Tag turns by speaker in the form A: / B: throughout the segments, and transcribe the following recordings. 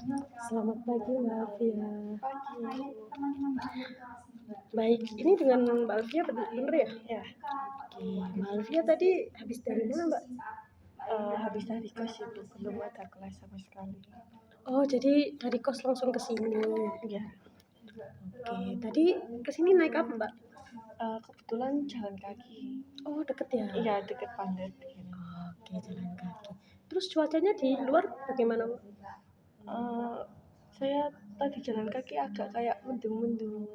A: Selamat pagi Mbak Alfia.
B: Pagi.
A: Baik, ini dengan Mbak Alfia bener ya?
B: Ya,
A: Oke, Mbak Alfia tadi habis dari mana Mbak?
B: habis dari kos itu belum ada kelas sama sekali.
A: Oh, jadi dari kos langsung ke sini.
B: Ya,
A: Oke, tadi ke sini naik apa Mbak?
B: kebetulan jalan kaki.
A: Oh, deket ya?
B: Iya, deket Pandet.
A: Oke, jalan kaki. Terus cuacanya di luar bagaimana Mbak?
B: Saya tadi jalan kaki agak kayak mendung-mendung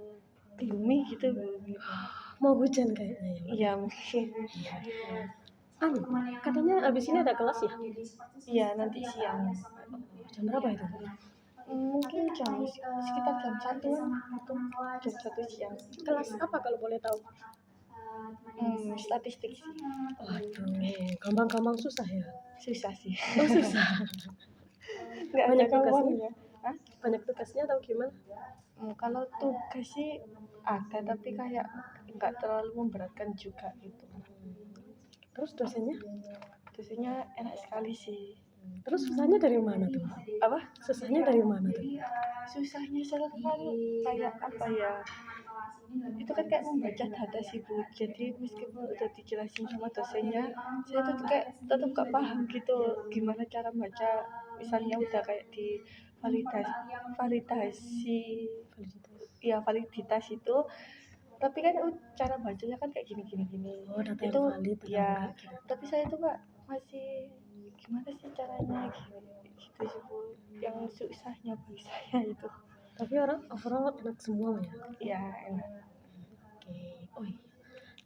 B: gloomy gitu.
A: Mau hujan kayaknya ya Mbak?
B: Iya, mungkin.
A: Katanya habis ini ada kelas ya?
B: Iya, nanti siang.
A: Jam berapa itu?
B: Mungkin sekitar jam 1 atau jam 1 siang.
A: Kelas apa kalau boleh tahu?
B: Statistik sih.
A: Waduh, gampang-gampang susah ya?
B: Susah sih.
A: Oh, susah.
B: Nggak
A: Banyak
B: ada kawan
A: tugasnya?
B: ya. Hah?
A: Banyak tugasnya atau gimana?
B: Kalau tugas sih ada, tapi kayak nggak terlalu memberatkan juga gitu.
A: Terus dosennya?
B: Dosennya enak sekali sih.
A: Terus susahnya dari mana tuh?
B: Apa?
A: Susahnya dari mana tuh?
B: Susahnya saya kan kayak apa ya? Itu kan kayak membaca data sih Bu. Jadi meskipun udah dijelasin sama dosennya, saya tuh kayak tetap gak paham gitu gimana cara baca. Misalnya udah kayak di validasi, ya validitas itu, tapi kan cara bacanya kan kayak gini.
A: Oh, data
B: Itu
A: yang valid atau
B: ya,
A: enggak gitu.
B: tapi saya tuh Kak masih gimana sih caranya gitu sih Bu. Yang susahnya bagi saya itu.
A: Tapi orang overall enak semua ya.
B: Ya enak.
A: Oke. Oh iya.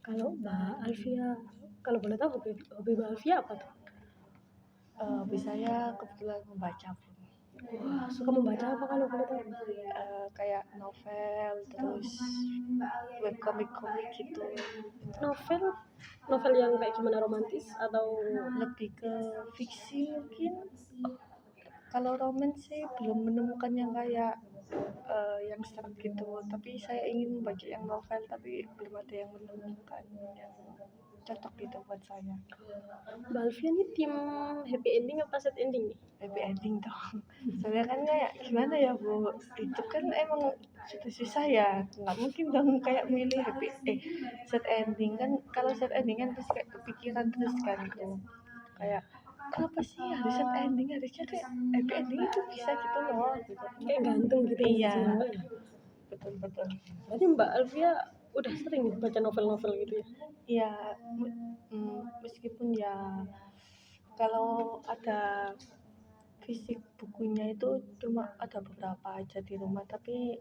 A: Kalau Mbak Alfia, kalau boleh tahu hobi Mbak Alfia apa tuh?
B: Hobi saya kebetulan membaca Bu.
A: Wah, suka membaca apa kalau boleh tahu?
B: Kayak novel, terus webcomic gitu.
A: Novel, novel yang kayak gimana, romantis atau
B: Lebih ke fiksi mungkin. Kalau romance sih belum menemukan yang kayak yang serak gitu. Tapi saya ingin membaca yang novel, tapi belum ada yang menemukan yang cocok gitu buat saya.
A: Mbak Alfia nih tim happy ending apa sad ending nih?
B: Happy ending dong. Soalnya kan kayak gimana ya Bu, itu kan emang sudah susah ya, nggak mungkin dong kayak milih sad ending kan. Kalau sad ending kan terus kayak kepikiran terus kan itu kayak kenapa sih harus sad ending, harusnya kayak happy ending itu bisa gitu loh gitu.
A: Kayak gantung gitu
B: Iya,
A: ya Mbak ya?
B: betul.
A: Berarti Mbak Alfia udah sering baca novel-novel gitu ya?
B: Iya, meskipun ya kalau ada fisik bukunya itu cuma ada beberapa aja di rumah, tapi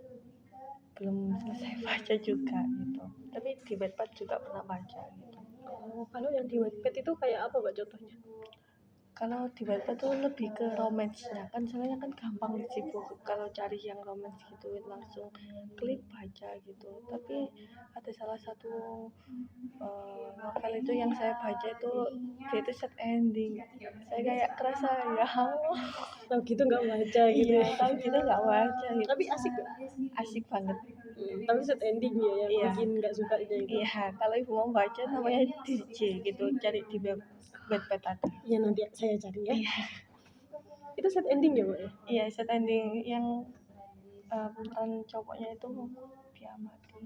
B: belum selesai baca juga gitu. Tapi di Wattpad juga pernah baca gitu.
A: Oh, kalau yang di Wattpad itu kayak apa Mbak contohnya?
B: Kalau di Wattpad tuh lebih ke romance-nya kan, soalnya kan gampang sih Bu, kalau cari yang romance gitu langsung klik baca gitu. Tapi ada salah satu novel itu yang saya baca itu, dia itu sad ending. Saya kayak kerasa ya Allah.
A: Tahu gitu nggak baca gitu
B: Iya,
A: ya?
B: tahu gitu nggak baca gitu.
A: Tapi asik gak?
B: Asik banget.
A: Tapi sad ending ya yang
B: Iya.
A: bikin nggak suka itu.
B: Iya, kalau ibu mau baca namanya DJ gitu, cari di Wattpad ada.
A: Iya nanti saya cari ya.
B: Iya,
A: Itu sad ending ya Mbak?
B: iya sad ending yang pemeran cowoknya itu dia mati.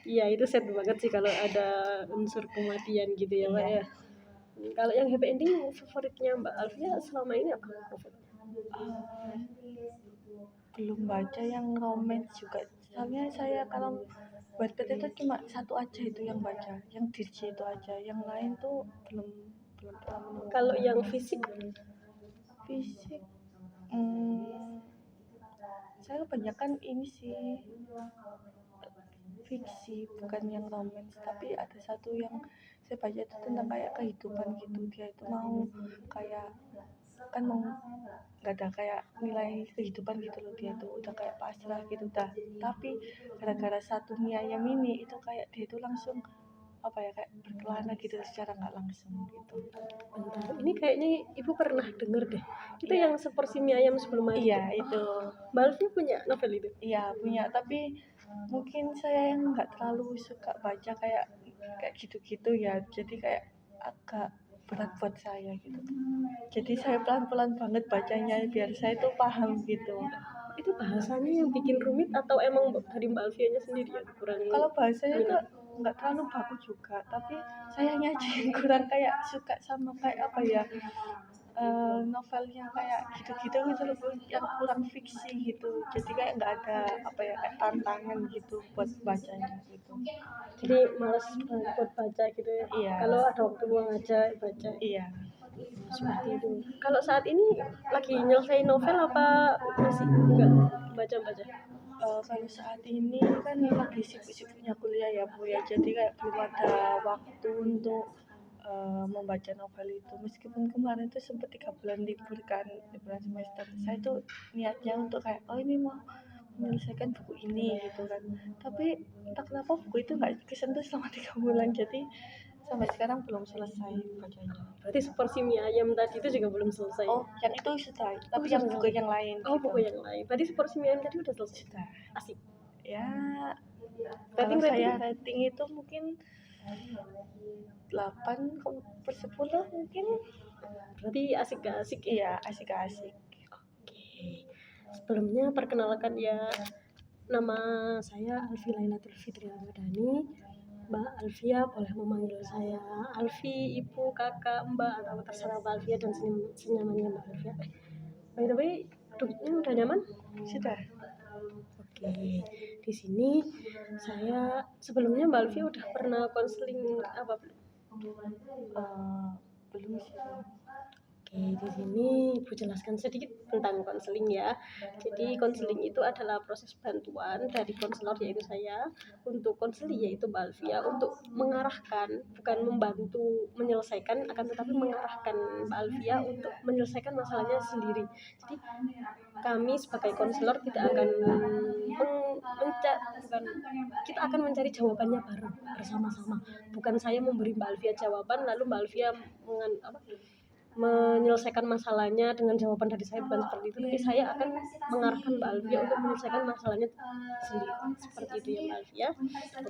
A: Iya itu sad banget sih kalau ada unsur kematian gitu ya Mbak ya. Kalau yang happy ending favoritnya Mbak Alfia selama ini apa?
B: Belum baca yang romance juga. Soalnya saya kalau Wattpad itu cuma satu aja itu yang baca, yang DJ itu aja. Yang lain tuh belum pernah menemukan.
A: Kalau yang fisik,
B: saya kebanyakan ini sih fiksi, bukan yang romance. Tapi ada satu yang saya baca itu tentang kayak kehidupan gitu. Dia itu mau kayak kan mau nggak ada kayak nilai kehidupan gitu loh, dia tuh udah kayak pasrah gitu dah. Tapi gara-gara satu mie ayam ini itu kayak dia itu langsung apa ya, kayak berkelana gitu secara nggak langsung gitu.
A: bentar. Ini kayaknya ibu pernah denger deh. Itu yang seporsi mie ayam sebelum mati.
B: Iya itu.
A: Mbak Alfia punya novel itu?
B: Iya punya, tapi mungkin saya yang nggak terlalu suka baca kayak gitu-gitu ya, jadi kayak agak berat buat saya gitu. Jadi saya pelan-pelan banget bacanya biar saya tuh paham gitu.
A: Itu bahasanya yang bikin rumit atau emang dari Mbak Alfianya sendiri yang kurang
B: Kalau bahasanya tuh
A: minat?
B: nggak terlalu bagus juga, tapi sayangnya aja yang kurang kayak suka sama kayak apa ya, novelnya kayak gitu-gitu gitu loh Bu, yang kurang fiksi gitu. Jadi kayak nggak ada apa ya kayak tantangan gitu buat bacanya gitu.
A: Jadi males banget buat baca gitu ya.
B: Iya,
A: Kalau ada waktu luang aja baca.
B: iya.
A: Seperti itu. Kalau saat ini lagi nyelesain novel apa masih enggak baca-baca?
B: Kalau saat ini kan lagi sibuk-sibuknya kuliah ya Bu ya, jadi kayak belum ada waktu untuk membaca novel itu. Meskipun kemarin tuh sempat 3 bulan libur kan, liburan semester. Saya tuh niatnya untuk kayak, oh ini mau menyelesaikan buku ini gitu kan. Tapi entah kenapa buku itu nggak kesentuh selama 3 bulan, jadi sampai sekarang belum selesai bacanya.
A: Berarti seporsi mie ayam tadi itu juga belum selesai.
B: Oh, yang itu sudah, tapi
A: Oh,
B: yang
A: sudah
B: buku
A: selesai.
B: yang lain
A: Oh,
B: gitu.
A: buku yang lain. Berarti seporsi mie ayam tadi udah selesai.
B: Sudah.
A: Asik.
B: Ya,
A: Rating
B: kalau saya rating itu mungkin 8/10 mungkin.
A: Berarti asik gak asik ya?
B: Iya, asik-asik.
A: Oke. Sebelumnya perkenalkan ya, nama saya Alfi Lailatul Fitri Ramadhani. Mbak Alfia boleh memanggil saya Alfi, ibu, kakak, mbak, atau terserah Mbak Alfia dan senyamannya Mbak Alfia. By the way, duduknya udah nyaman?
B: Sudah.
A: Oke, di sini saya sebelumnya Mbak Alfia udah pernah konseling apa belum?
B: Belum sih.
A: Oke, di sini Ibu jelaskan sedikit tentang konseling ya. Jadi konseling itu adalah proses bantuan dari konselor yaitu saya untuk konseling yaitu Mbak Alfia untuk mengarahkan, bukan membantu menyelesaikan, akan tetapi mengarahkan Mbak Alfia untuk menyelesaikan masalahnya sendiri. Jadi kami sebagai konselor tidak akan kita akan mencari jawabannya bareng bersama-sama. Bukan saya memberi Mbak Alfia jawaban lalu Mbak Alfia menyelesaikan masalahnya dengan jawaban dari saya, bukan seperti itu, tapi saya akan mengarahkan Mbak Alfia untuk menyelesaikan masalahnya sendiri, seperti itu ya Mbak Alfia.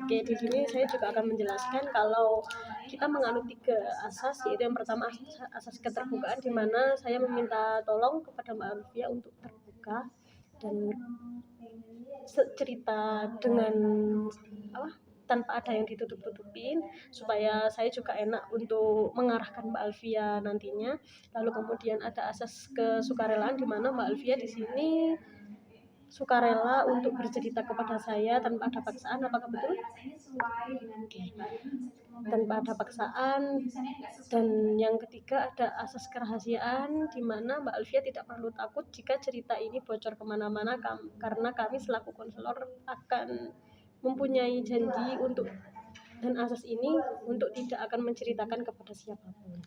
A: Oke, di sini saya juga akan menjelaskan kalau kita menganut 3 asas, yaitu yang pertama asas keterbukaan, di mana saya meminta tolong kepada Mbak Alfia untuk terbuka dan cerita dengan tanpa ada yang ditutup-tutupin, supaya saya juga enak untuk mengarahkan Mbak Alfia nantinya. Lalu kemudian ada asas kesukarelaan, di mana Mbak Alfia di sini sukarela untuk bercerita kepada saya tanpa ada paksaan. Apakah betul? Oke. Tanpa ada paksaan. Dan yang ketiga ada asas kerahasiaan, di mana Mbak Alfia tidak perlu takut jika cerita ini bocor kemana-mana, karena kami selaku konselor akan mempunyai janji untuk dan asas ini untuk tidak akan menceritakan kepada siapapun.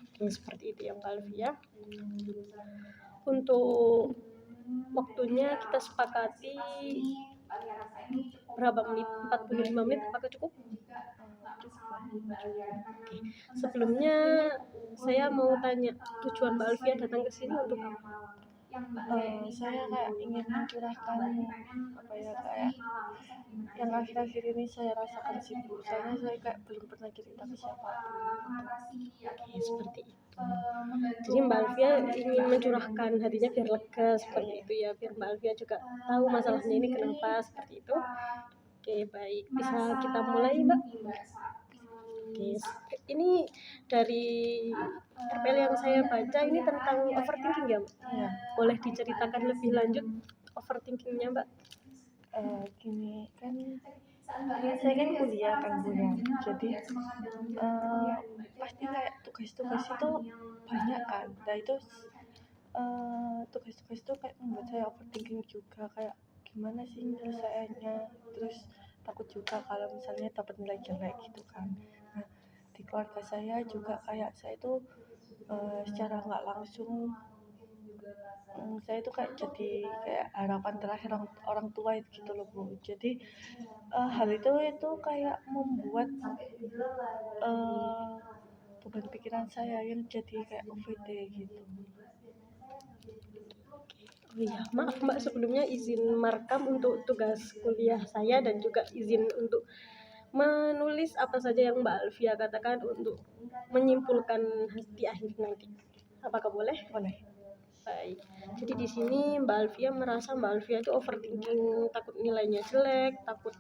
A: Oke, seperti itu ya Mbak Alfia. Untuk waktunya kita sepakati berapa menit? 45 menit, apakah cukup? Oke. Sebelumnya saya mau tanya, tujuan Mbak Alfia datang ke sini untuk apa?
B: Saya kayak ingin mencurahkan apa ya, kayak yang akhir-akhir ini saya rasakan sih Bu. Soalnya saya kayak belum pernah cerita ke siapapun.
A: Oke, seperti itu. Jadi Mbak Alfia ingin mencurahkan hatinya biar lega, seperti itu ya, biar Mbak Alfia juga tahu masalahnya ini kenapa, seperti itu. Oke, baik, bisa kita mulai Mbak. Oke, ini dari artikel yang saya baca ini tentang overthinking ya Mbak?
B: Iya.
A: Boleh diceritakan lebih lanjut overthinkingnya Mbak?
B: Gini kan, saya kan kuliah kan Bu ya. Jadi pasti kayak tugas-tugas itu banyak kan. Nah itu tugas-tugas itu kayak membuat saya overthinking juga, kayak gimana sih nyelesaiannya, terus takut juga kalau misalnya dapat nilai jelek gitu kan. Nah di keluarga saya juga kayak saya itu secara nggak langsung saya itu kayak jadi kayak harapan terakhir orang tua gitu loh Bu. Jadi hal itu kayak membuat beban pikiran saya yang jadi kayak OVT gitu.
A: Oh iya, maaf Mbak, sebelumnya izin merekam untuk tugas kuliah saya dan juga izin untuk menulis apa saja yang Mbak Alfia katakan untuk menyimpulkan di akhir nanti. Apakah boleh?
B: Boleh.
A: Baik. Jadi di sini Mbak Alfia merasa Mbak Alfia itu overthinking, takut nilainya jelek, takut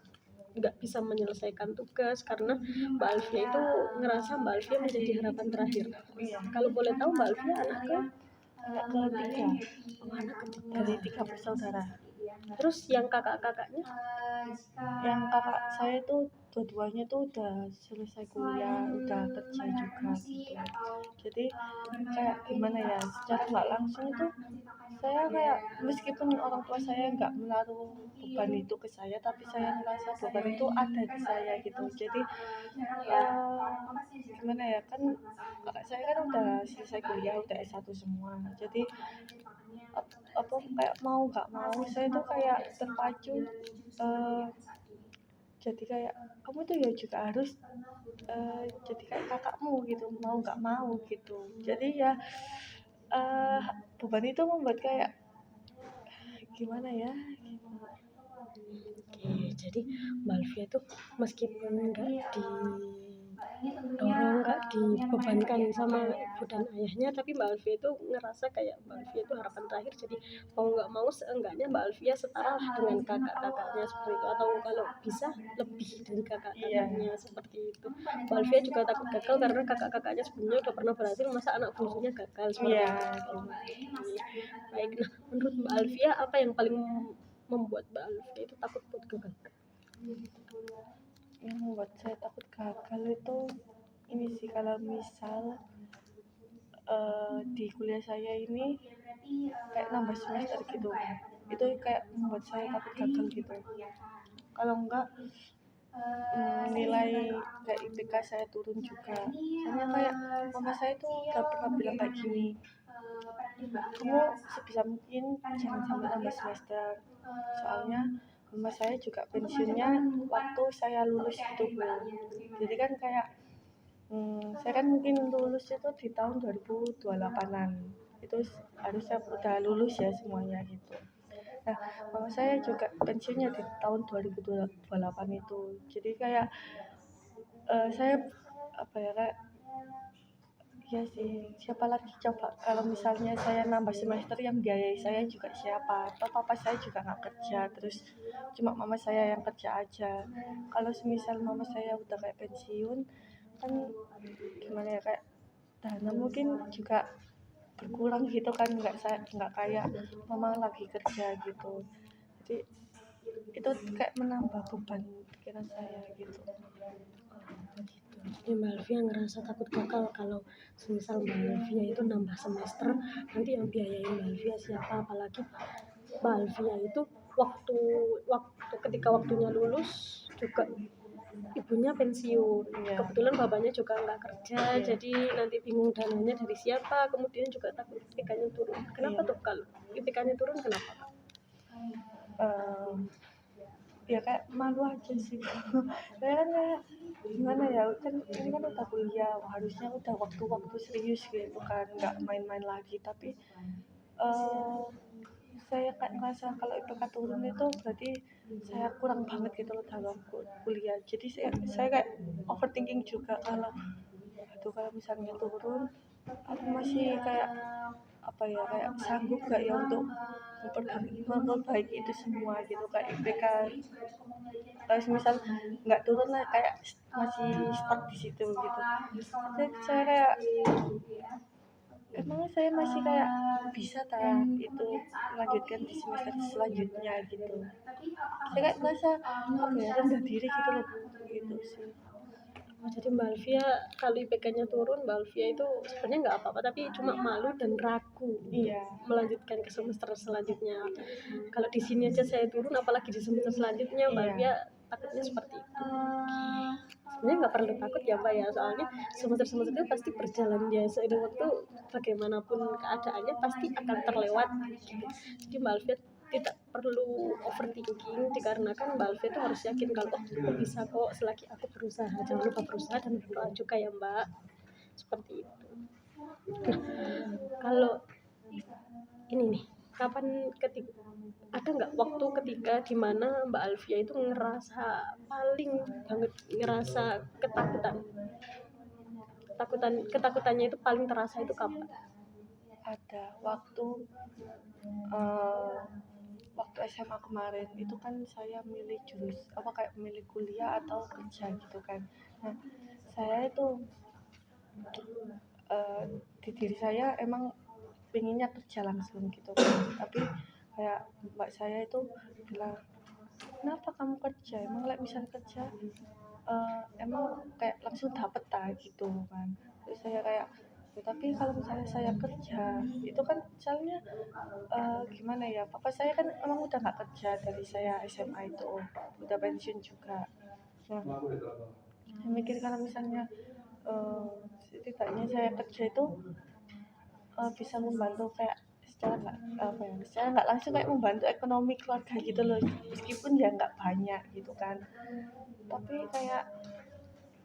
A: nggak bisa menyelesaikan tugas karena Mbak Alfia itu ngerasa Mbak Alfia menjadi harapan terakhir.
B: Iya.
A: Kalau boleh tahu Mbak Alfia anak
B: Anak ketiga
A: anak ketiga
B: dari 3 bersaudara.
A: Terus yang kakak-kakaknya?
B: Yang kakak saya itu dua-duanya tuh udah selesai kuliah, udah kerja juga gitu. Jadi kayak gimana ya, secara nggak langsung itu saya kayak meskipun orang tua saya nggak menaruh beban itu ke saya, tapi saya merasa beban itu ada di saya gitu. Jadi gimana ya, kan kakak saya kan udah selesai kuliah, udah S1 semua. Jadi apa kayak mau nggak mau saya tuh kayak terpacu, jadi kayak kamu tuh ya juga harus jadi kayak kakakmu gitu, mau nggak mau gitu. Jadi ya beban itu membuat kayak gimana ya.
A: Oke, jadi Mbak Alfia itu meskipun nggak dibebankan sama ibu dan ayahnya, tapi Mbak Alfia itu ngerasa kayak Mbak Alfia itu harapan terakhir. Jadi mau nggak mau seenggaknya Mbak Alfia setara lah dengan kakak-kakaknya seperti itu, atau kalau bisa lebih dari kakak-kakaknya seperti itu. Mbak Alfia juga takut gagal karena kakak-kakaknya sebelumnya udah pernah berhasil, masa anak bungsunya gagal seperti
B: Iya.
A: itu. Baik, nah menurut Mbak Alfia apa yang paling membuat Mbak Alfia itu takut buat gagal?
B: Yang membuat saya takut gagal itu ini sih, kalau misal di kuliah saya ini kayak nambah semester gitu, itu kayak membuat saya takut gagal gitu. Kalau enggak nilai kayak IPK saya turun juga. Soalnya kayak mama saya tuh udah pernah bilang kayak gini, kamu sebisa mungkin jangan sampai nambah semester, soalnya mama saya juga pensiunnya waktu saya lulus gitu Bu. Jadi kan kayak saya kan mungkin lulus itu di tahun 2028an, itu harusnya udah lulus ya semuanya gitu. Nah, mama saya juga pensiunnya di tahun 2028 itu. Jadi kayak saya apa ya, kayak ya sih, siapa lagi coba kalau misalnya saya nambah semester yang biayai saya juga siapa? Atau papa saya juga nggak kerja, terus cuma mama saya yang kerja aja. Kalau semisal mama saya udah kayak pensiun, kan gimana ya, kayak dana mungkin juga berkurang gitu kan, nggak kayak mama lagi kerja gitu. Jadi itu kayak menambah beban pikiran saya gitu.
A: Jadi Mbak Alfia ngerasa takut gagal kalau semisal Mbak Alfia itu nambah semester, nanti yang biayain Mbak Alfia siapa? Apalagi Mbak Alfia itu waktu ketika waktunya lulus juga ibunya pensiun, kebetulan bapaknya juga nggak kerja, jadi nanti bingung dananya dari siapa, kemudian juga takut IPK-nya turun. Kenapa tuh kalau IPK-nya turun, kenapa?
B: Ya kayak malu aja sih. Saya kan kayak gimana ya, kan ini kan udah kuliah, harusnya udah waktu-waktu serius gitu kan, nggak main-main lagi. Tapi saya kayak ngerasa kalau IPK turun itu berarti saya kurang banget gitu loh dalam kuliah. Jadi saya kayak overthinking juga, kalau aduh kalau misalnya turun aku masih kayak apa ya, kayak sanggup gak ya untuk memperbaiki itu semua gitu, kayak IPK kalau misal nggak turun lah kayak masih stuck di situ gitu. Jadi saya kayak emang saya masih kayak bisa tak itu melanjutkan di semester selanjutnya gitu. Saya kayak merasa apa ya, rendah diri gitu loh Bu, gitu sih.
A: Jadi Mbak Alfia kalau IPK-nya turun, Mbak Alfia itu sebenarnya nggak apa-apa, tapi cuma malu dan ragu melanjutkan ke semester selanjutnya. Kalau di sini aja saya turun, apalagi di semester selanjutnya, Mbak Alfia takutnya seperti itu. Sebenarnya nggak perlu takut ya Mbak ya, soalnya semester-semester itu pasti berjalan ya, seiring waktu bagaimanapun keadaannya pasti akan terlewat. Jadi Mbak Alfia tidak perlu overthinking, dikarenakan Mbak Alfia itu harus yakin kalau aku bisa kok selagi aku berusaha. Jangan lupa berusaha dan berdoa juga ya Mbak, seperti itu. Nah, kalau ini nih, ada nggak waktu ketika dimana Mbak Alfia itu ngerasa paling banget ngerasa ketakutannya itu paling terasa itu kapan?
B: Ada eh, waktu SMA kemarin itu kan saya milih kayak milih kuliah atau kerja gitu kan. Nah, saya itu eh, di diri saya emang pengennya kerja langsung gitu kan, tapi kayak mbak saya itu bilang, kenapa kamu kerja, emang misal kerja emang kayak langsung dapet gitu kan. Terus saya kayak, ya, tapi kalau misalnya saya kerja itu kan misalnya gimana ya, papa saya kan emang udah nggak kerja dari saya SMA itu, udah pensiun juga. Nah, saya mikir kalau misalnya eh, setidaknya saya kerja itu bisa membantu kayak secara nggak langsung kayak membantu ekonomi keluarga gitu loh, meskipun ya nggak banyak gitu kan. Tapi kayak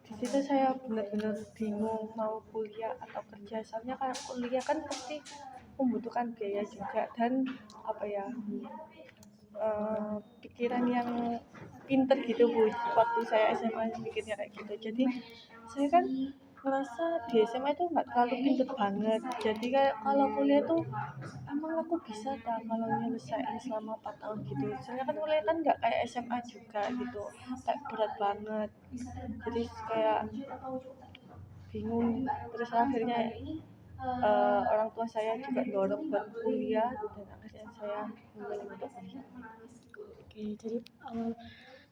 B: di situ saya benar-benar bingung mau kuliah atau kerja, soalnya kan kuliah kan pasti membutuhkan biaya juga, dan apa ya, pikiran yang pinter gitu bu, waktu saya SMA mikirnya kayak gitu. Jadi saya kan ngerasa di SMA itu nggak terlalu pinter banget, jadi kayak kalau kuliah tuh emang aku bisa dah kalau nyelesain selama 4 tahun gitu. Soalnya kan kuliah kan nggak kayak SMA juga gitu, kayak berat banget. Jadi kayak bingung, terus akhirnya orang tua saya juga dorong buat kuliah, dan akhirnya saya memilih untuk kuliah.
A: Oke, jadi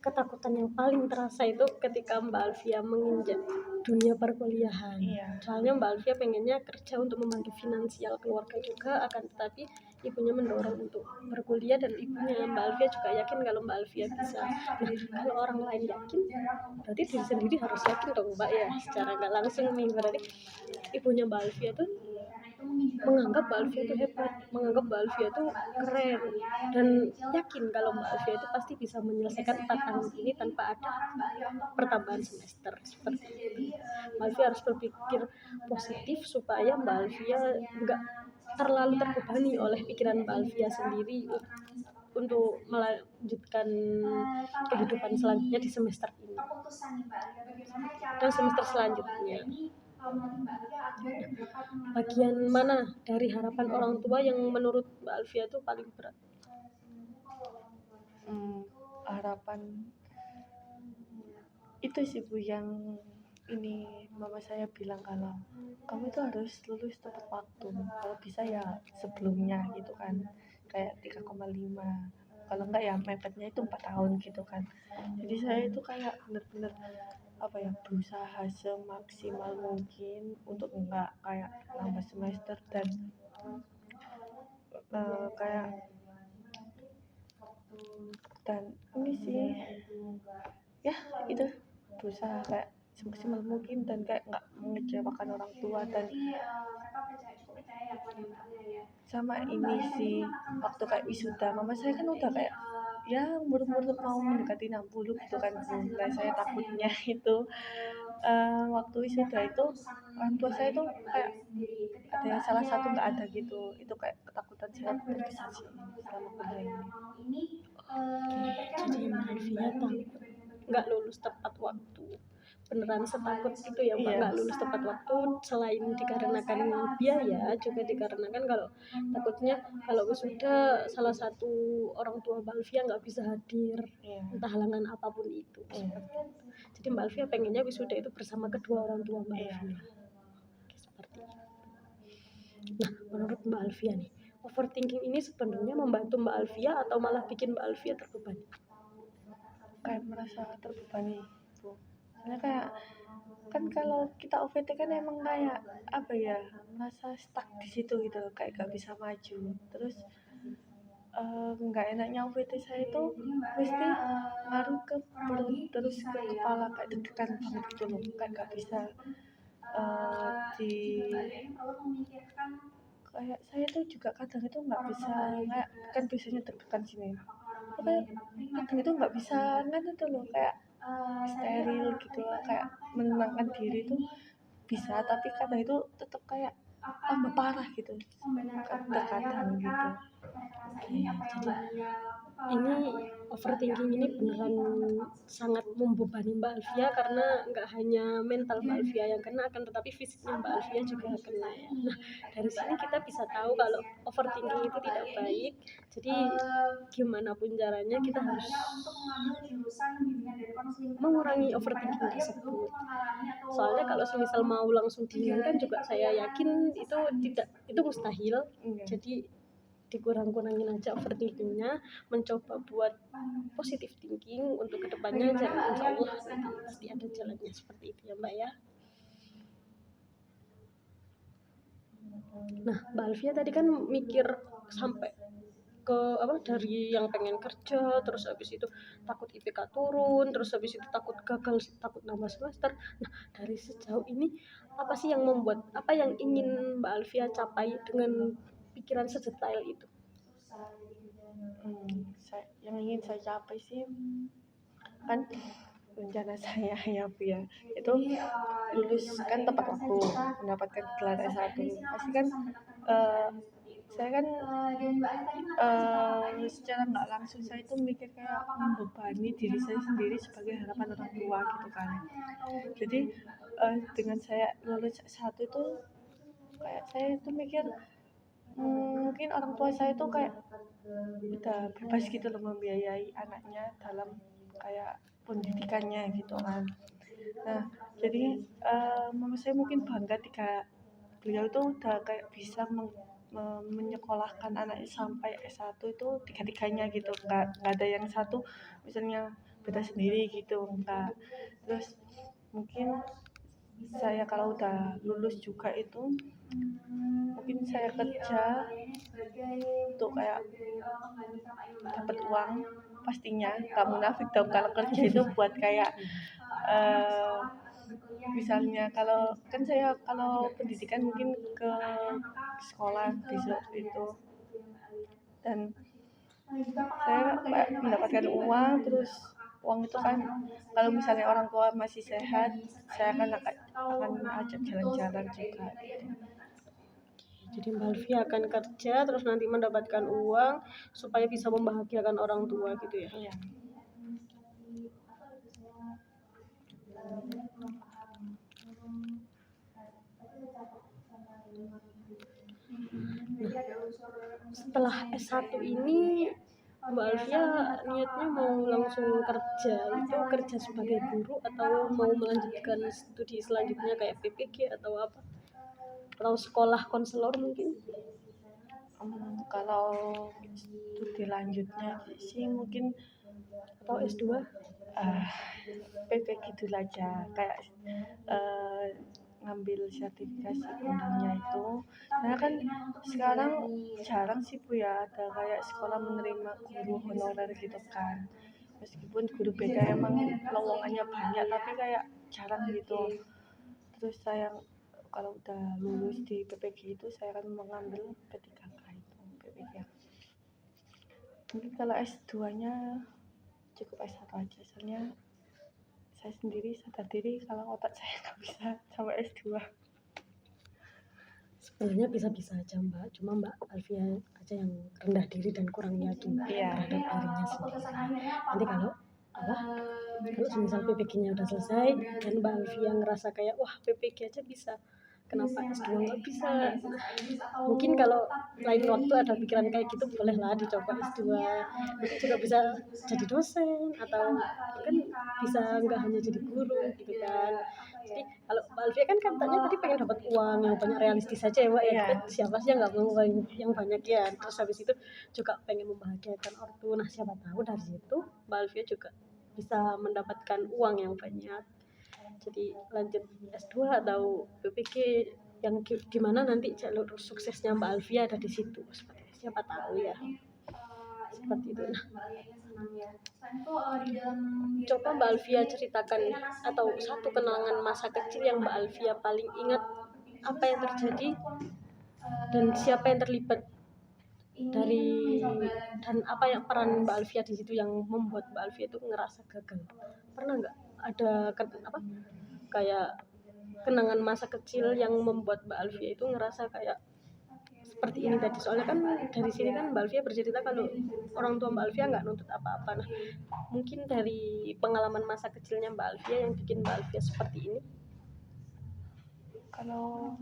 A: ketakutan yang paling terasa itu ketika Mbak Alfia menginjak dunia perkuliahan.
B: Iya.
A: Soalnya Mbak Alfia pengennya kerja untuk membantu finansial keluarga juga, akan tetapi ibunya mendorong untuk berkuliah, dan ibunya Mbak Alfia juga yakin kalau Mbak Alfia bisa. Nah, kalau orang lain yakin, berarti diri sendiri harus yakin dong Mbak ya. Secara nggak langsung nih, berarti ibunya Mbak Alfia tuh menganggap Mbak Alfia itu hebat, menganggap Mbak Alfia itu keren, dan yakin kalau Mbak Alfia itu pasti bisa menyelesaikan 4 tahun ini tanpa ada pertambahan semester seperti itu. Mbak Alfia harus berpikir positif supaya Mbak Alfia enggak terlalu terbebani oleh pikiran Mbak Alfia sendiri untuk melanjutkan kehidupan selanjutnya di semester ini dan semester selanjutnya. Bagian mana dari harapan orang tua yang menurut Mbak Alfia itu paling berat?
B: Harapan itu sih bu, yang ini mama saya bilang kalau kamu itu harus lulus tepat waktu, kalau bisa ya sebelumnya gitu kan, kayak 3,5, kalau enggak ya mepetnya itu 4 tahun gitu kan. Jadi saya itu kayak bener-bener apa ya, berusaha semaksimal mungkin untuk enggak kayak nambah semester, dan kayak dan ini sih ya, itu berusaha kayak semaksimal mungkin dan kayak nggak mengecewakan orang tua. Dan sama ini sih, waktu kayak wisuda mama saya kan udah kayak ya umur-umur mau mendekati 60 gitu kan bu. Nah saya takutnya itu waktu wisuda itu orang tua saya tuh kayak ada yang salah satu nggak ada gitu, itu kayak ketakutan saya terbesar sih selama kuliah ini.
A: Jadi Mbak Alfia takut nggak lulus tepat waktu, beneran setakut itu ya Mbak, nggak lulus tepat waktu, selain dikarenakan biaya juga dikarenakan kalau takutnya kalau wisuda salah satu orang tua Mbak Alfia nggak bisa hadir, entah halangan apapun itu. Jadi Mbak Alfia pengennya wisuda itu bersama kedua orang tua Mbak Alfia. Seperti itu. Nah, menurut Mbak Alfia nih, overthinking ini sebenarnya membantu Mbak Alfia atau malah bikin Mbak Alfia terbebani?
B: Kayak merasa terbebani bu, soalnya kayak kan kalau kita OVT kan emang kayak apa ya, merasa stuck di situ gitu loh, kayak gak bisa maju. Terus nggak enaknya OVT saya itu mesti ngaruh ke perut terus ke kepala, kayak deg-degan banget gitu loh, kayak gak bisa di kayak saya tuh juga kadang itu nggak bisa, kayak kan biasanya deg-degan sini, kayak kadang itu nggak bisa tuh loh, kayak steril gitu loh, kayak menenangkan diri itu bisa, tapi kadang itu tetap kayak tambah parah gitu terkadang gitu.
A: Jadi ini overthinking ini beneran sangat membebani Mbak Alfia, karena nggak hanya mental Mbak Alfia yang kena, akan tetapi fisiknya Mbak Alfia juga kena ya. Nah, dari sini kita bisa tahu kalau overthinking itu tidak baik. Jadi gimana pun caranya kita harus mengurangi overthinking tersebut. Soalnya kalau semisal mau langsung dihilangkan juga saya yakin itu mustahil.
B: Iya.
A: Jadi dikurang-kurangin aja overthinkingnya, mencoba buat positive thinking untuk kedepannya, jadi insya Allah nanti pasti ada jalannya, seperti itu ya Mbak ya. Nah, Mbak Alfia tadi kan mikir sampai ke dari yang pengen kerja, terus habis itu takut IPK turun, terus habis itu takut gagal, takut nambah semester. Nah, dari sejauh ini apa sih yang ingin Mbak Alfia capai dengan pikiran sedetail itu?
B: Yang ingin saya capai sih kan rencana saya ya Bu ya, itu lulus kan tepat waktu, mendapatkan gelar S1 pasti kan saya kan secara nggak langsung saya itu mikir kayak membebani diri saya sendiri sebagai harapan orang tua gitu kan. Jadi dengan saya lulus S1 itu kayak saya itu mikir mungkin orang tua saya tuh kayak udah bebas gitu loh membiayai anaknya dalam kayak pendidikannya gitu kan. Nah jadi menurut saya mungkin bangga ketika beliau itu udah kayak bisa menyekolahkan anaknya sampai S1 itu tiga-tiganya gitu, nggak ada yang satu misalnya beda sendiri gitu, enggak. Terus mungkin saya kalau udah lulus juga itu mungkin saya kerja untuk kayak dapat uang, pastinya nggak munafik dong kalau kerja itu buat kayak misalnya kalau kan saya kalau pendidikan mungkin ke sekolah besok itu, dan saya kayak mendapatkan uang, terus uang itu kan kalau misalnya orang tua masih sehat saya akan ajak jalan-jalan juga gitu.
A: Jadi Mbak Alfia akan kerja terus nanti mendapatkan uang supaya bisa membahagiakan orang tua gitu ya.
B: Iya.
A: Setelah S1 ini Mbak Alfia niatnya mau langsung kerja, itu kerja sebagai guru atau mau melanjutkan studi selanjutnya kayak PPG atau apa? Atau sekolah konselor mungkin?
B: Kalau studi lanjutnya sih mungkin
A: Atau S2?
B: PPG dulu aja, kayak ngambil sertifikasi gurunya itu, karena kan sekarang jarang sih Bu ya ada kayak sekolah menerima guru honorer gitu kan, meskipun guru BK emang lowongannya banyak tapi kayak jarang gitu. Terus saya kalau udah lulus di PPG itu saya akan mengambil P3K itu PPG. Mungkin kalau S2 nya cukup S1 aja, soalnya saya sendiri sadar diri kalau otak saya nggak bisa sampai S2.
A: Sebenarnya bisa-bisa aja Mbak, cuma Mbak Alfia aja yang rendah diri dan kurang yakin terhadap dirinya sendiri. Nanti kalau semisal PPG-nya udah selesai dan Mbak Alfia ngerasa kayak wah PPG aja bisa, kenapa S2 nggak bisa? Mungkin kalau lain waktu ada pikiran kayak gitu bolehlah dicoba S2, nanti juga bisa jadi dosen atau kan bisa nggak hanya jadi guru gitu kan. Jadi kalau Mbak Alfia kan katanya tadi pengen dapat uang yang banyak, realistis aja ya Mbak ya. Siapa sih yang nggak mau uang yang banyak ya? Terus habis itu juga pengen membahagiakan orang tua. Nah siapa tahu dari situ Mbak Alfia juga bisa mendapatkan uang yang banyak. Jadi lanjut S2 atau PPG yang gimana nanti jalur suksesnya Mbak Alfia ada di situ, siapa tahu ya, seperti itu. Coba Mbak Alfia ceritakan atau satu kenangan masa kecil yang Mbak Alfia paling ingat, apa yang terjadi dan siapa yang terlibat dan apa yang peran Mbak Alfia di situ yang membuat Mbak Alfia itu ngerasa gagal. Pernah nggak ada kayak kenangan masa kecil yang membuat Mbak Alfia itu ngerasa kayak seperti ini tadi. Soalnya kan dari sini kan Mbak Alfia bercerita kalau orang tua Mbak Alfia nggak nuntut apa-apa. Nah, mungkin dari pengalaman masa kecilnya Mbak Alfia yang bikin Mbak Alfia seperti ini.
B: Kalau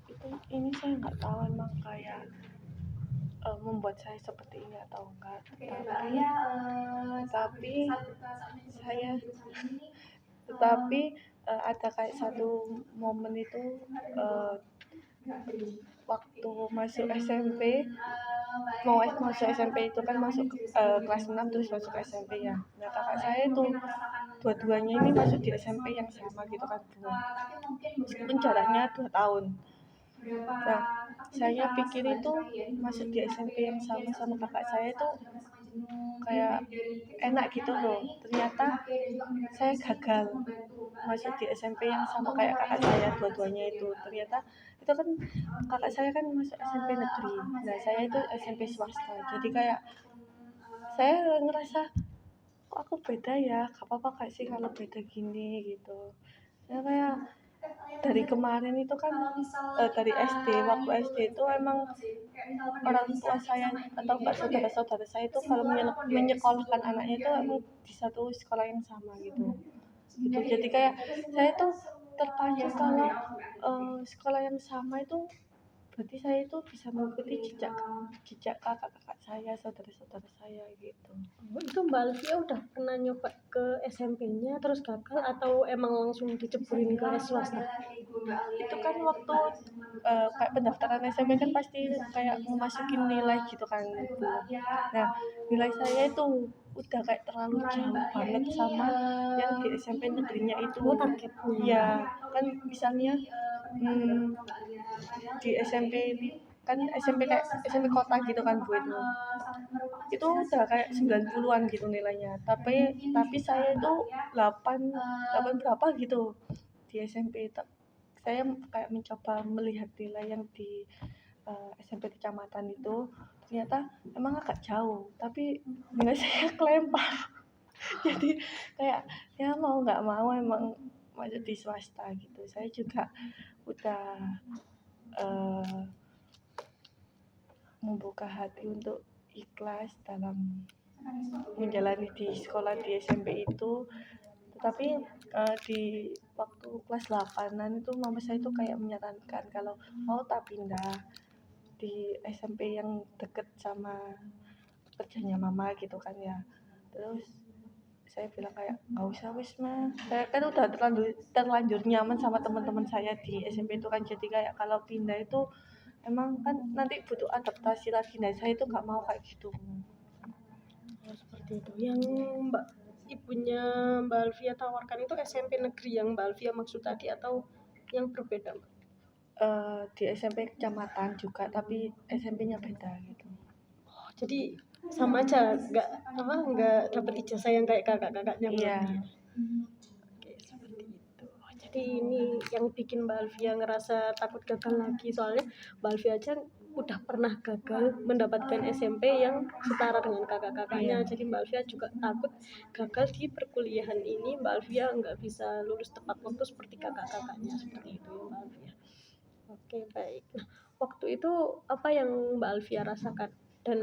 B: itu ini saya nggak tahu emang kayak membuat saya seperti ini atau enggak, tapi saya tetapi ada kayak satu momen itu eh, waktu masuk SMP, masuk SMP itu kan masuk kelas 6 terus masuk SMP ya. Nah kakak saya itu dua-duanya ini masuk di SMP yang sama gitu kan, meskipun jaraknya 2 tahun. Nah saya pikir itu masuk di SMP yang sama sama kakak saya itu kayak enak gitu loh, ternyata saya gagal masuk di SMP yang sama kayak kakak saya dua-duanya itu. Ternyata itu kan kakak saya kan masuk SMP negeri, nah saya itu SMP swasta, jadi kayak saya ngerasa kok aku beda ya, gak apa-apa gak sih kalau beda gini gitu ya. Kayak dari kemarin itu kan dari SD, waktu SD itu emang orang tua saya atau enggak saudara-saudara saya itu kalau menyekolahkan anaknya itu emang di satu sekolah yang sama gitu. Jadi kayak saya tuh terpacu kalau sekolah yang sama itu berarti saya itu bisa mengikuti jejak jejak kakak-kakak saya, saudara-saudara saya gitu.
A: Itu Mbak Alfia udah pernah nyoba ke SMP-nya terus gagal atau emang langsung diceburin ke swasta?
B: Itu kan waktu kayak pendaftaran SMP kan pasti kayak memasukin nilai gitu kan gitu. Nah nilai saya itu udah kayak terlalu jauh banget sama yang di SMP negerinya itu.
A: Oh, targetnya.
B: Ya kan misalnya di SMP kan SMP kayak SMP kota gitu kan Bu, itu udah kayak 90-an gitu nilainya, tapi saya itu 8 berapa gitu di SMP. Saya kayak mencoba melihat nilai yang di SMP kecamatan itu, ternyata emang agak jauh tapi nilai saya kelempar. Jadi kayak ya mau nggak mau emang masuk di swasta gitu. Saya juga udah membuka hati untuk ikhlas dalam menjalani di sekolah di SMP itu. Tetapi di waktu kelas 8-an itu mama saya itu kayak menyarankan kalau mau tak pindah di SMP yang deket sama kerjanya mama gitu kan ya. Terus saya bilang kayak nggak usah wis mah, saya kan udah terlanjur nyaman sama teman-teman saya di SMP itu kan, jadi kayak kalau pindah itu emang kan nanti butuh adaptasi lagi. Nah saya itu nggak mau kayak gitu.
A: Seperti itu. Yang ibunya Mbak Alfia tawarkan itu SMP negeri yang Mbak Alfia maksud tadi atau yang berbeda?
B: Di SMP kecamatan juga tapi SMP-nya beda gitu.
A: Oh, jadi sama aja, nggak dapat ijazah yang kayak kakak-kakaknya.
B: Iya.
A: Oke, seperti itu. Jadi ini yang bikin Mbak Alfia ngerasa takut gagal lagi, soalnya Mbak Alfia aja udah pernah gagal mendapatkan SMP yang setara dengan kakak-kakaknya.
B: Iya.
A: Jadi Mbak Alfia juga takut gagal di perkuliahan ini, Mbak Alfia nggak bisa lulus tepat waktu seperti kakak-kakaknya, seperti itu ya Mbak Alfia. Oke, baik. Nah, waktu itu apa yang Mbak Alfia rasakan dan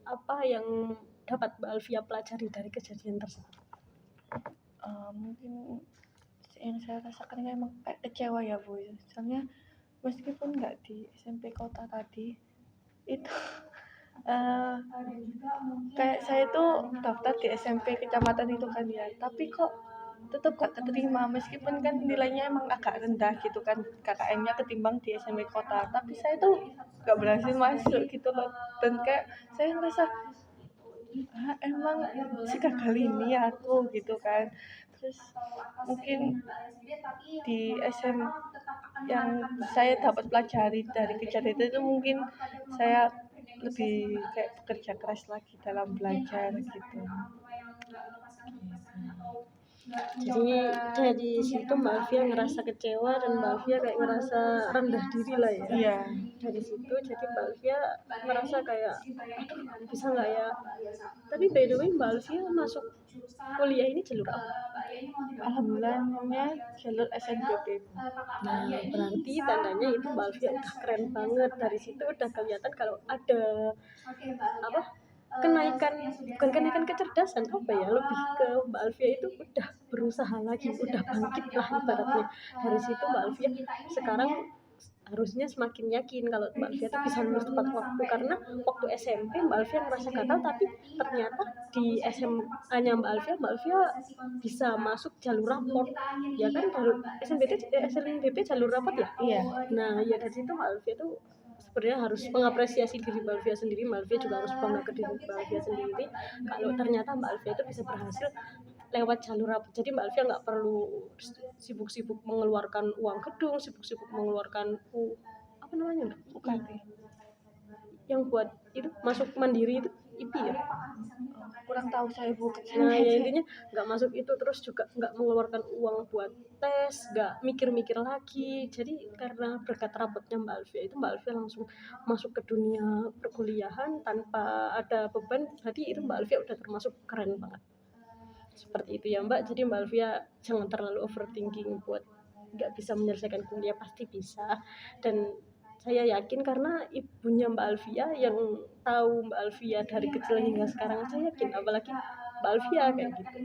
A: apa yang dapat Mbak Alfia pelajari dari kejadian tersebut?
B: Mungkin yang saya rasakan kan emang kayak kecewa ya Bu, soalnya meskipun nggak di SMP kota tadi itu kayak saya tuh daftar di SMP kecamatan itu kan ya, tapi kok tetap gak keterima meskipun kan nilainya emang agak rendah gitu kan KKM-nya ketimbang di SMP kota, tapi saya tuh gak berhasil masuk gitu loh. Dan kayak saya ngerasa emang segagal ini aku gitu kan. Terus mungkin di SM yang saya dapat pelajari dari kejadian itu mungkin saya lebih kayak bekerja keras lagi dalam belajar gitu.
A: Jadi dari situ Mbak Alfia ngerasa kecewa dan Mbak Alfia kayak ngerasa rendah diri lah ya.
B: Iya.
A: Dari situ jadi Mbak Alfia merasa kayak aduh bisa nggak ya. Tapi by the way Mbak Alfia masuk kuliah ini jalur apa?
B: Alhamdulillahnya jalur SNBP.
A: Nah berarti tandanya itu Mbak Alfia udah keren banget. Dari situ udah kelihatan kalau ada apa kenaikan, bukan kenaikan kecerdasan apa ya, lebih ke Mbak Alfia itu udah berusaha lagi, udah bangkit lah ibaratnya. Dari situ Mbak Alfia sekarang harusnya semakin yakin kalau Mbak Alfia itu bisa lulus tepat waktu, karena waktu SMP Mbak Alfia merasa gagal tapi ternyata di SMA-nya Mbak Alfia bisa masuk jalur raport ya kan, jalur SNBP jalur raport ya.
B: Iya.
A: Nah ya dari situ Mbak Alfia tuh sebenarnya harus mengapresiasi diri Mbak Alfia sendiri. Mbak Alfia juga harus bangga ke diri Mbak Alfia sendiri kalau ternyata Mbak Alfia itu bisa berhasil lewat jalur apa. Jadi Mbak Alfia nggak perlu sibuk-sibuk mengeluarkan uang gedung, sibuk-sibuk mengeluarkan apa namanya
B: UKT.
A: yang buat itu masuk mandiri itu IP ya.
B: Kurang tahu saya Bu.
A: Nah ya intinya nggak masuk itu, terus juga nggak mengeluarkan uang buat tes, nggak mikir-mikir lagi. Jadi karena berkat rapotnya Mbak Alfia itu Mbak Alfia langsung masuk ke dunia perkuliahan tanpa ada beban. Berarti itu Mbak Alfia udah termasuk keren banget. Seperti itu ya Mbak. Jadi Mbak Alfia jangan terlalu overthinking buat nggak bisa menyelesaikan kuliah, pasti bisa. Dan saya yakin karena ibunya Mbak Alfia yang tahu Mbak Alfia dari kecil hingga sekarang, saya yakin apalagi Mbak Alfia kayak gitu.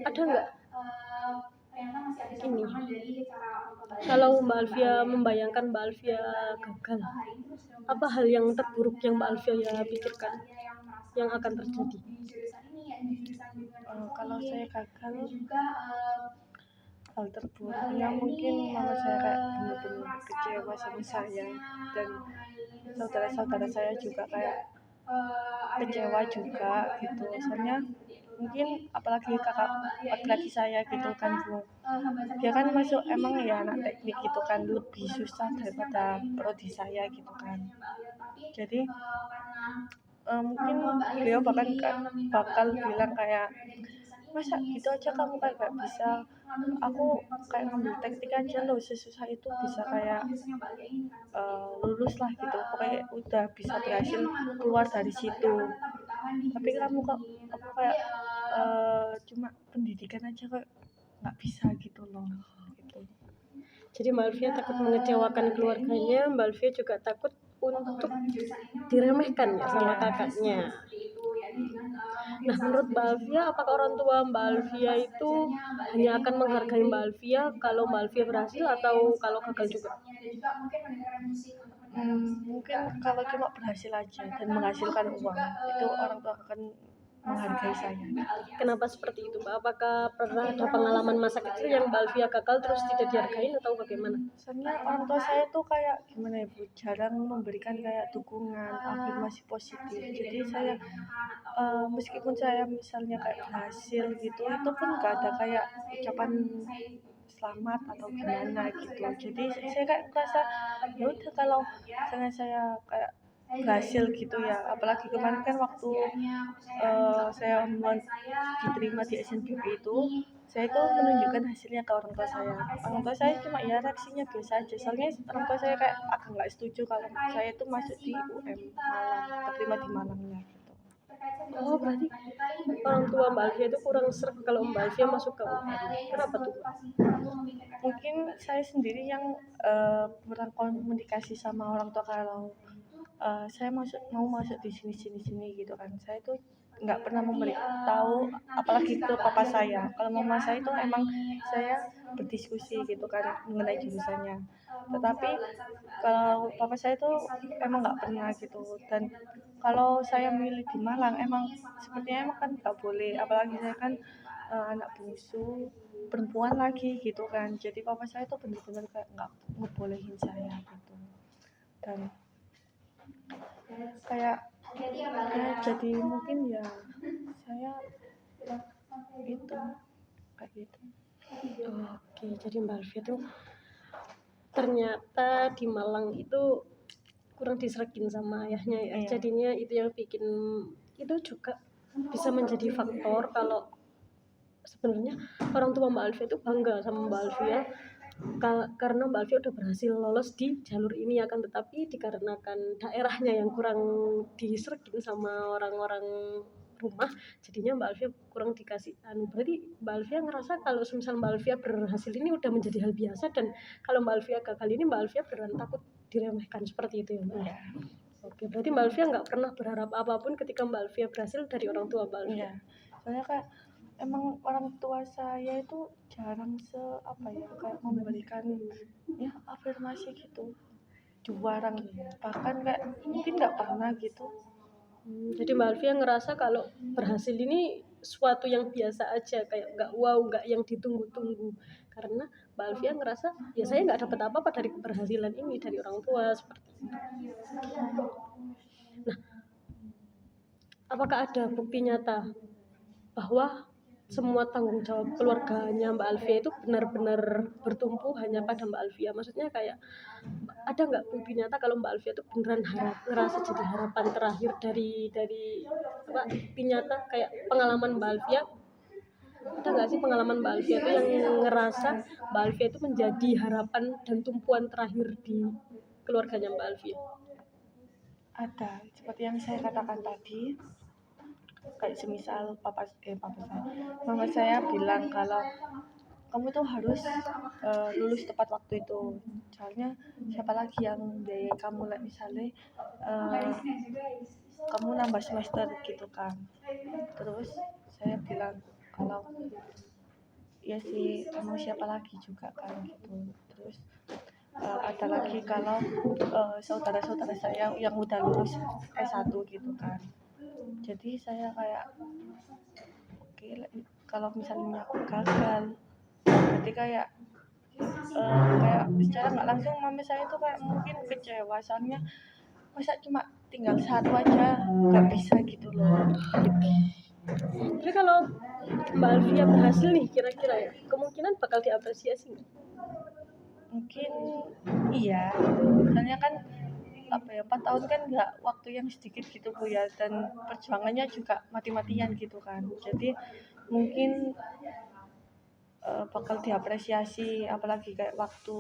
A: Ada nggak ini kalau Mbak Alfia membayangkan Mbak Alfia gagal, apa hal yang terburuk yang Mbak Alfia pikirkan yang akan terjadi?
B: Kalau saya gagal, hal terburuknya mungkin mama saya kayak benar-benar kecewa sama saya, dan saudara-saudara saya juga kayak kecewa juga gitu. Soalnya mungkin apalagi kakak laki-laki saya gitu kan Bu, dia kan masuk emang ya anak teknik gitu kan, lebih susah daripada prodi saya gitu kan. Jadi mungkin beliau bakal bilang kayak, masa gitu aja kamu kayak gak bisa, aku kayak ngambil teknik aja loh sesusah itu bisa kayak lulus lah gitu, pokoknya udah bisa berhasil keluar dari situ, tapi kamu kok aku kayak cuma pendidikan aja kok nggak bisa gitu loh gitu.
A: Jadi Mbak Alfia takut mengecewakan keluarganya, Mbak Alfia juga takut untuk diremehkan ya sama kakaknya. Nah menurut Mbak Alfia, apakah orang tua Mbak Alfia itu hanya akan menghargai Mbak Alfia kalau Mbak Alfia berhasil atau kalau gagal juga?
B: Mungkin kalau cuma berhasil aja dan menghasilkan uang, itu orang tua akan menghargai saya.
A: Kenapa seperti itu Mbak? Apakah pernah ada pengalaman masa kecil yang Mbak Alfia gagal terus tidak dihargain atau bagaimana?
B: Soalnya orang tua saya tuh kayak gimana ya Bu, jarang memberikan kayak dukungan, afirmasi positif. Jadi saya meskipun saya misalnya kayak berhasil gitu, itu pun gak ada kayak ucapan selamat atau gimana gitu. Jadi saya kayak merasa ya udah, kalau misalnya saya kayak berhasil gitu ya, apalagi kemarin kan waktu saya diterima di SNBP itu, saya itu menunjukkan hasilnya ke orang tua saya. Orang tua saya cuma ya reaksinya biasa aja, soalnya orang tua saya kayak agak nggak setuju kalau saya itu masuk di UM Malang, terima di Malangnya gitu.
A: Oh berarti orang tua Mbak Alfia itu kurang sreg kalau Mbak Alfia masuk ke UM. Kenapa tuh?
B: Mungkin saya sendiri yang kurang komunikasi sama orang tua, kalau saya mau masuk di sini gitu kan. Saya tuh nggak pernah memberitahu apalagi ke papa saya. Kalau mama saya itu emang saya berdiskusi gitu kan mengenai jurusannya. Tetapi kalau papa saya tuh emang nggak pernah gitu. Dan kalau saya milih di Malang, emang sepertinya emang kan nggak boleh, apalagi saya kan anak bungsu perempuan lagi gitu kan. Jadi papa saya tuh bener-bener kayak nggak ngebolehin saya gitu. Dan kayak ya jadi mungkin ya saya gitu kayak gitu.
A: Oke, jadi Mbak Alfia tuh ternyata di Malang itu kurang disregin sama ayahnya ya.
B: Iya.
A: Jadinya itu yang bikin itu juga bisa menjadi faktor kalau sebenarnya orang tua Mbak Alfia itu bangga sama Mbak Alfia karena Mbak Alfia udah berhasil lolos di jalur ini, akan tetapi dikarenakan daerahnya yang kurang disergin sama orang-orang rumah, jadinya Mbak Alfia kurang dikasih berarti Mbak Alfia ngerasa kalau misal Mbak Alfia berhasil ini udah menjadi hal biasa, dan kalau Mbak Alfia gagal ini Mbak Alfia beneran takut diremehkan seperti itu ya Mbak?
B: Iya.
A: Oke, berarti Mbak Alfia nggak pernah berharap apapun ketika Mbak Alfia berhasil dari orang tua Mbak Alfia?
B: Iya, soalnya kayak emang orang tua saya itu jarang kayak memberikan ya afirmasi gitu, jarang, bahkan kayak mungkin nggak pernah gitu.
A: Jadi Mbak Alfia ngerasa kalau berhasil ini suatu yang biasa aja, kayak nggak wow, nggak yang ditunggu-tunggu, karena Mbak Alfia ngerasa ya saya nggak dapat apa-apa dari keberhasilan ini dari orang tua seperti itu. Nah, apakah ada bukti nyata bahwa semua tanggung jawab keluarganya Mbak Alfia itu benar-benar bertumpu hanya pada Mbak Alfia? Maksudnya kayak ada nggak bukti nyata kalau Mbak Alfia itu beneran ngerasa jadi harapan terakhir dari apa, bukti nyata kayak pengalaman Mbak Alfia? Ada nggak sih pengalaman Mbak Alfia itu yang ngerasa Mbak Alfia itu menjadi harapan dan tumpuan terakhir di keluarganya Mbak Alfia?
B: Ada, seperti yang saya katakan tadi, kayak semisal mama saya bilang kalau kamu tuh harus lulus tepat waktu itu, soalnya siapa lagi yang biayai kamu, misalnya kamu nambah semester gitu kan. Terus saya bilang kalau ya sih, emang siapa lagi juga kan gitu. Terus ada lagi kalau saudara-saudara saya yang udah lulus S1 gitu kan. Jadi saya kayak oke, kalau misalnya aku gagal, berarti kayak secara nggak langsung mama saya tuh kayak mungkin kecewa, soalnya masa cuma tinggal satu aja nggak bisa gitu loh gitu.
A: Jadi kalau Mbak Alfia berhasil nih, kira-kira ya kemungkinan bakal diapresiasi nggak?
B: Mungkin iya, soalnya kan 4 tahun kan nggak waktu yang sedikit gitu Bu ya, dan perjuangannya juga mati-matian gitu kan. Jadi mungkin bakal diapresiasi, apalagi kayak waktu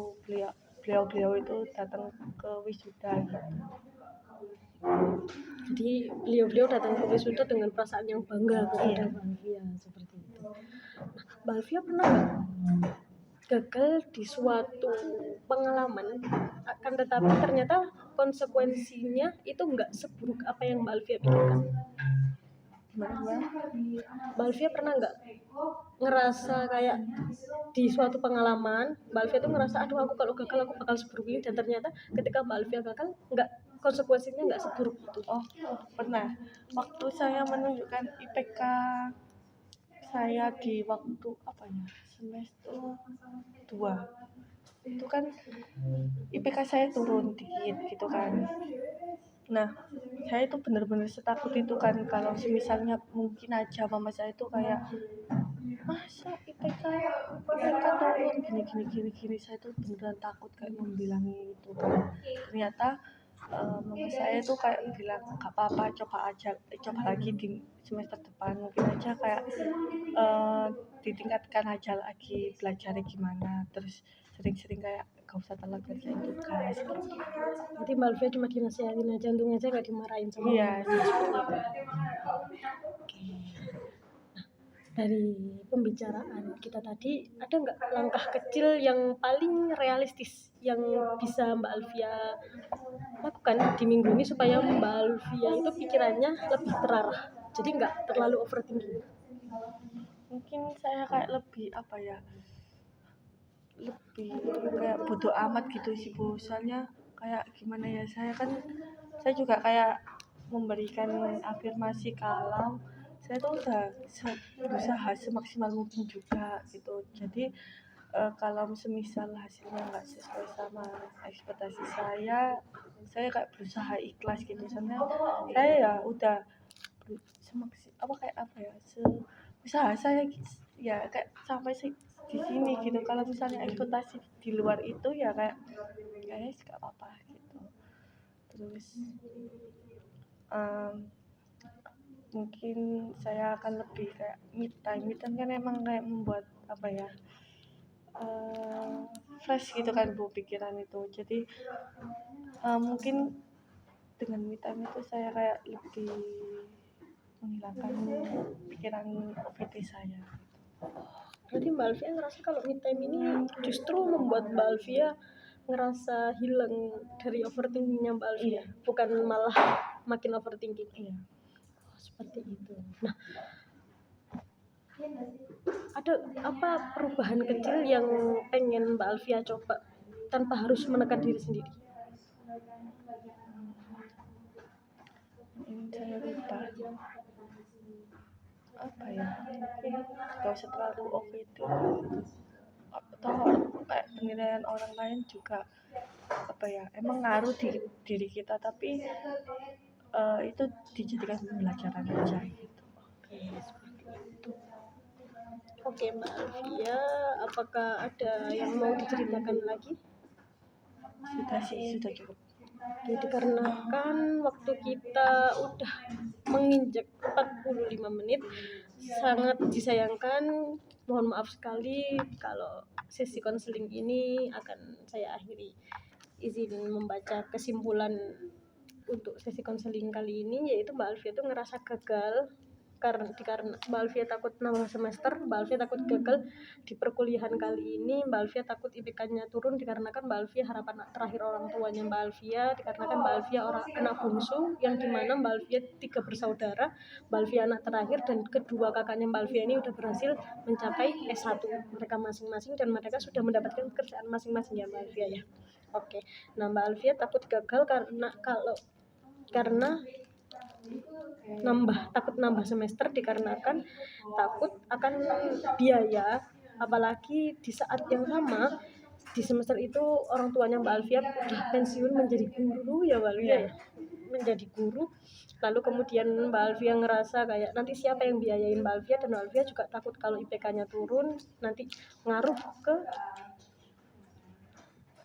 B: beliau itu datang ke wisuda gitu.
A: Jadi beliau datang ke wisuda dengan perasaan yang bangga kepada Mbak Alfia seperti itu. Nah, Mbak Alfia pernah nggak gagal di suatu pengalaman, akan tetapi ternyata konsekuensinya itu nggak seburuk apa yang Mbak Alfia pikirkan?
B: Gimana?
A: Mbak Alfia pernah nggak ngerasa kayak di suatu pengalaman Mbak Alfia tuh ngerasa aduh aku kalau gagal aku bakal seburuk ini, dan ternyata ketika Mbak Alfia gagal nggak, konsekuensinya nggak seburuk itu?
B: Oh, pernah. Waktu saya menunjukkan IPK saya di waktu semester 2 itu kan IPK saya turun dikit gitu kan. Nah, saya itu benar-benar setakut itu kan, kalau misalnya mungkin aja mama saya itu kayak masa IPK turun gini, saya tuh beneran takut kayak membilangi itu kan. Ternyata mama saya itu kayak bilang gak apa-apa, coba lagi di semester depan, mungkin aja kayak ditingkatkan aja lagi belajarnya gimana, terus sering-sering kayak gak usah telat kerjain tugas gitu.
A: Berarti Mbak Alfia cuma dinasihatin aja, untung aja nggak dimarahin sama
B: Iya,
A: dari pembicaraan kita tadi, ada nggak langkah kecil yang paling realistis yang bisa Mbak Alfia lakukan di minggu ini supaya Mbak Alfia itu pikirannya lebih terarah, jadi nggak terlalu overthinking?
B: mungkin saya kayak lebih lebih kayak bodo amat gitu sih Bu, soalnya kayak gimana ya, saya juga kayak memberikan afirmasi kalau saya tuh udah berusaha semaksimal mungkin juga gitu. Jadi kalau semisal hasilnya nggak sesuai sama ekspektasi saya kayak berusaha ikhlas gitu, soalnya saya ya udah usaha saya ya kayak sampai di sini gitu. Kalau misalnya ekspektasi di luar itu ya kayak nggak apa-apa gitu. Terus mungkin saya akan lebih kayak me time kan emang kayak membuat apa ya, fresh gitu kan Bu pikiran itu. Jadi mungkin dengan me time itu saya kayak lebih menghilangkan pikiran OVT saya.
A: Berarti Mbak Alfia ngerasa kalau me time ini justru membuat Mbak Alfia ngerasa hilang dari overthinkingnya Mbak Alfia, bukan malah makin overthinking.
B: Iya.
A: Seperti itu. Nah, ada apa perubahan kecil yang pengen Mbak Alfia coba tanpa harus menekan diri sendiri?
B: Ini saya lupa. Apa ya? Gak usah terlalu OVT. Atau kayak penilaian orang lain juga apa ya? Emang ngaruh di diri kita, tapi itu dijadikan pembelajaran aja gitu.
A: Oke Mbak Alfia, apakah ada yang mau diceritakan lagi?
B: Sudah sih, sudah cukup.
A: Jadi dikarenakan waktu kita udah menginjak 45 menit, sangat disayangkan, mohon maaf sekali kalau sesi konseling ini akan saya akhiri. Izin membaca kesimpulan untuk sesi konseling kali ini, yaitu Mbak Alfia itu ngerasa gagal karena Mbak Alfia takut nambah semester, Mbak Alfia takut gagal di perkuliahan kali ini, Mbak Alfia takut IPK-nya turun dikarenakan Mbak Alfia harapan terakhir orang tuanya Mbak Alfia, dikarenakan Mbak Alfia orang anak bungsu yang dimana Mbak Alfia 3 bersaudara, Mbak Alfia anak terakhir dan kedua kakaknya Mbak Alfia ini udah berhasil mencapai S1 mereka masing-masing dan mereka sudah mendapatkan pekerjaan masing-masing ya Mbak Alfia ya. Oke, nah Mbak Alfia takut gagal karena takut nambah semester dikarenakan takut akan biaya, apalagi di saat yang sama di semester itu orang tuanya Mbak Alfia udah pensiun menjadi guru ya Mbak Alfia ya, menjadi guru. Lalu kemudian Mbak Alfia ngerasa kayak nanti siapa yang biayain Mbak Alfia, dan Mbak Alfia juga takut kalau IPK-nya turun nanti ngaruh ke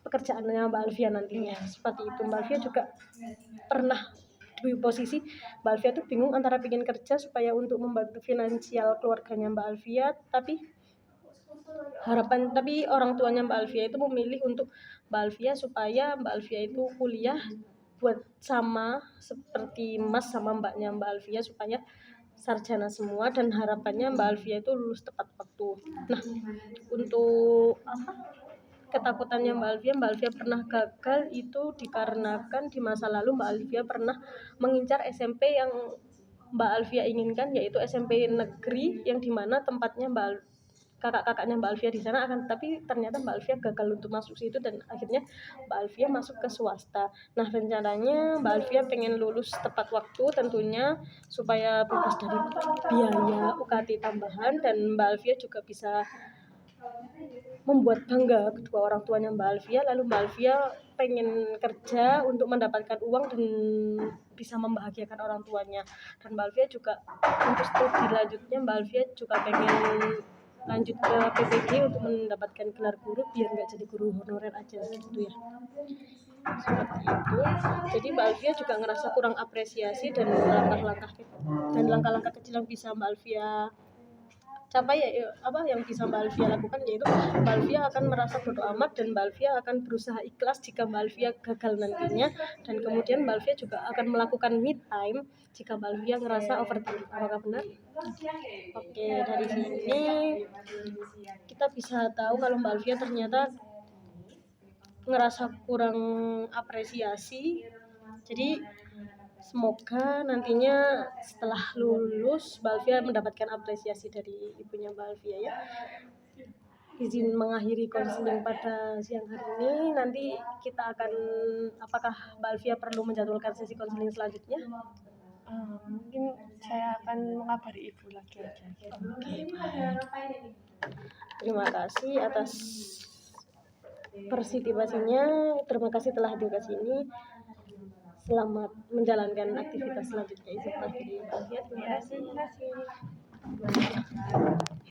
A: pekerjaannya Mbak Alfia nantinya. Seperti itu. Mbak Alfia juga pernah di posisi Mbak Alfia tuh bingung antara pengen kerja supaya untuk membantu finansial keluarganya Mbak Alfia, tapi orang tuanya Mbak Alfia itu memilih untuk Mbak Alfia supaya Mbak Alfia itu kuliah buat sama seperti Mas sama mbaknya Mbak Alfia supaya sarjana semua, dan harapannya Mbak Alfia itu lulus tepat waktu. Nah, untuk ketakutannya Mbak Alfia pernah gagal itu dikarenakan di masa lalu Mbak Alfia pernah mengincar SMP yang Mbak Alfia inginkan, yaitu SMP negeri yang dimana tempatnya kakak-kakaknya Mbak Alfia di sana tapi ternyata Mbak Alfia gagal untuk masuk situ dan akhirnya Mbak Alfia masuk ke swasta. Nah, rencananya Mbak Alfia pengen lulus tepat waktu tentunya supaya bebas dari biaya UKT tambahan, dan Mbak Alfia juga bisa membuat bangga kedua orang tuanya Mbak Alfia. Lalu Mbak Alfia pengen kerja untuk mendapatkan uang dan bisa membahagiakan orang tuanya. Dan Mbak Alfia juga untuk studi lanjutnya Mbak Alfia juga pengen lanjut ke PPG untuk mendapatkan gelar guru biar nggak jadi guru honorer aja gitu ya. Seperti itu. Jadi Mbak Alfia juga ngerasa kurang apresiasi dan langkah-langkah kecil yang bisa Mbak Alfia capai yang bisa Mbak Alfia lakukan, yaitu Mbak Alfia akan merasa bodo amat dan Mbak Alfia akan berusaha ikhlas jika Mbak Alfia gagal nantinya, dan kemudian Mbak Alfia juga akan melakukan me time jika Mbak Alfia ngerasa overthinking. Apakah benar? Oke, dari sini kita bisa tahu kalau Mbak Alfia ternyata ngerasa kurang apresiasi. Jadi semoga nantinya setelah lulus Mbak Alfia mendapatkan apresiasi dari ibunya Mbak Alfia ya. Izin mengakhiri konseling pada siang hari ini. Nanti kita akan, apakah Mbak Alfia perlu menjadwalkan sesi konseling selanjutnya?
B: Mungkin saya akan mengabari ibu lagi aja.
A: Oke, baik. Terima kasih atas partisipasinya. Terima kasih telah hadir ke sini. Selamat menjalankan aktivitas selanjutnya. Izin mengakhiri. Terima kasih.